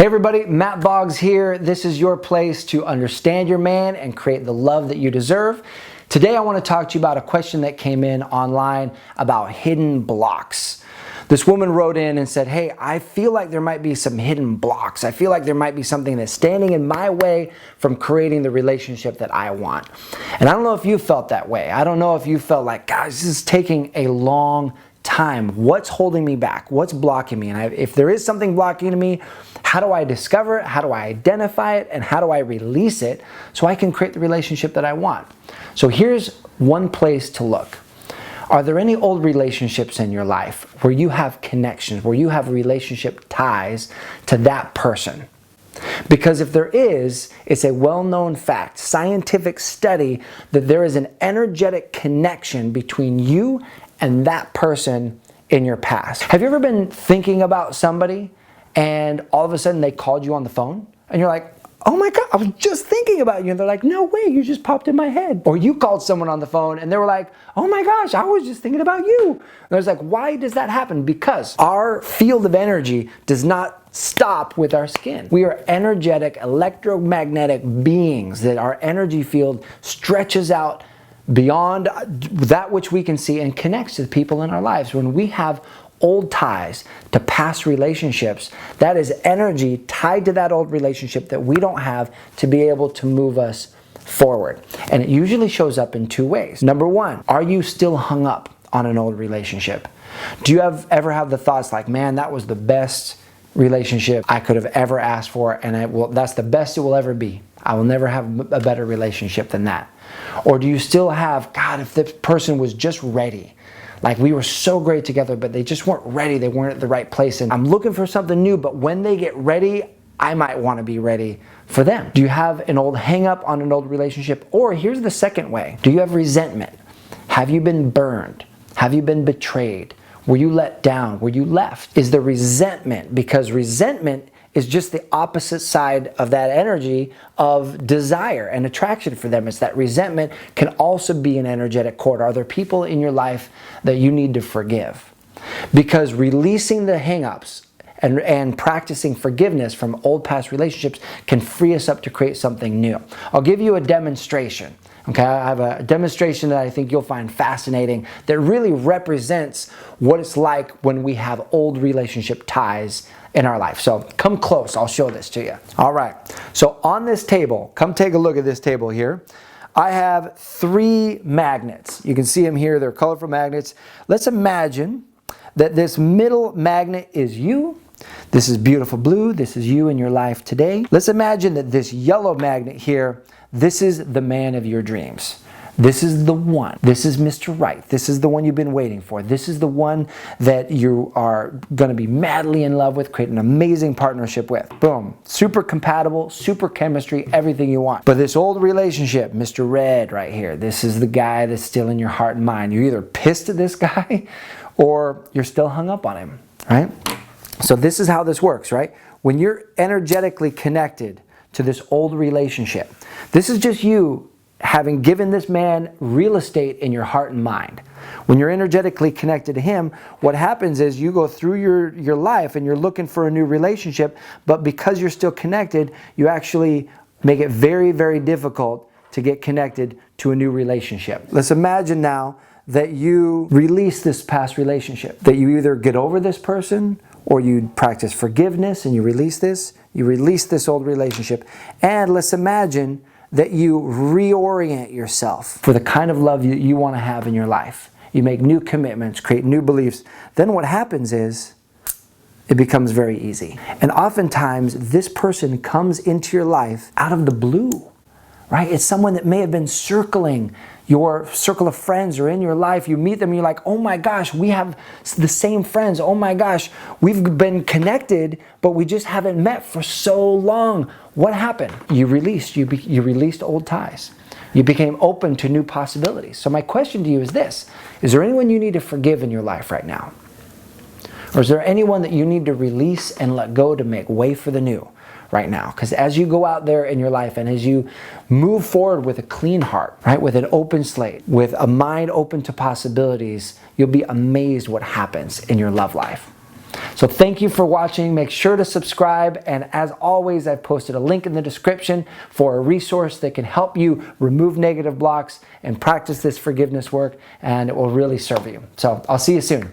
Hey everybody, Matt Boggs here. This is your place to understand your man and create the love that you deserve. Today I want to talk to you about a question that came in online about hidden blocks. This woman wrote in and said, hey, I feel like there might be some hidden blocks. I feel like there might be something that's standing in my way from creating the relationship that I want. And I don't know if you felt that way. I don't know if you felt like, guys, this is taking a long time. What's holding me back? What's blocking me? And if there is something blocking me, how do I discover it? How do I identify it? And how do I release it so I can create the relationship that I want? So here's one place to look. Are there any old relationships in your life where you have connections, where you have relationship ties to that person? Because if there is, it's a well-known fact, scientific study, that there is an energetic connection between you and that person in your past. Have you ever been thinking about somebody and all of a sudden they called you on the phone and you're like, oh my God, I was just thinking about you. And they're like, no way, you just popped in my head. Or you called someone on the phone and they were like, oh my gosh, I was just thinking about you. And I was like, why does that happen? Because our field of energy does not stop with our skin. We are energetic, electromagnetic beings that our energy field stretches out beyond that which we can see and connects to the people in our lives. When we have old ties to past relationships, that is energy tied to that old relationship that we don't have to be able to move us forward. And it usually shows up in two ways. Number one, are you still hung up on an old relationship? Do you ever have the thoughts like, man, that was the best relationship I could have ever asked for, and that's the best it will ever be. I will never have a better relationship than that. Or do you still have, God, if this person was just ready, like we were so great together, but they just weren't ready, they weren't at the right place, and I'm looking for something new, but when they get ready, I might want to be ready for them. Do you have an old hang up on an old relationship? Or here's the second way. Do you have resentment? Have you been burned? Have you been betrayed? Were you let down? Were you left? Is there resentment? Because resentment is just the opposite side of that energy of desire and attraction for them. It's that resentment can also be an energetic cord. Are there people in your life that you need to forgive? Because releasing the hang-ups and practicing forgiveness from old past relationships can free us up to create something new. I'll give you a demonstration. Okay, I have a demonstration that I think you'll find fascinating that really represents what it's like when we have old relationship ties in our life. So come close, I'll show this to you. All right, so on this table, come take a look at this table here. I have 3 magnets. You can see them here, they're colorful magnets. Let's imagine that this middle magnet is you. This is beautiful blue, this is you in your life today. Let's imagine that this yellow magnet here, this is the man of your dreams. This is the one. This is Mr. Right. This is the one you've been waiting for. This is the one that you are going to be madly in love with, create an amazing partnership with. Boom. Super compatible, super chemistry, everything you want. But this old relationship, Mr. Red right here, this is the guy that's still in your heart and mind. You're either pissed at this guy or you're still hung up on him, right? So this is how this works, right? When you're energetically connected to this old relationship, this is just you having given this man real estate in your heart and mind. When you're energetically connected to him, what happens is you go through your life and you're looking for a new relationship, but because you're still connected, you actually make it very, very difficult to get connected to a new relationship. Let's imagine now that you release this past relationship, that you either get over this person or you practice forgiveness and you release this old relationship. And let's imagine that you reorient yourself for the kind of love you want to have in your life. You make new commitments, create new beliefs. Then what happens is it becomes very easy. And oftentimes this person comes into your life out of the blue, right? It's someone that may have been circling your circle of friends or in your life. You meet them and you're like, oh my gosh, we have the same friends. Oh my gosh, we've been connected, but we just haven't met for so long. What happened? You released old ties. You became open to new possibilities. So my question to you is this: is there anyone you need to forgive in your life right now? Or is there anyone that you need to release and let go to make way for the new right now? Because as you go out there in your life and as you move forward with a clean heart, right, with an open slate, with a mind open to possibilities, you'll be amazed what happens in your love life. So thank you for watching. Make sure to subscribe. And as always, I've posted a link in the description for a resource that can help you remove negative blocks and practice this forgiveness work, and it will really serve you. So I'll see you soon.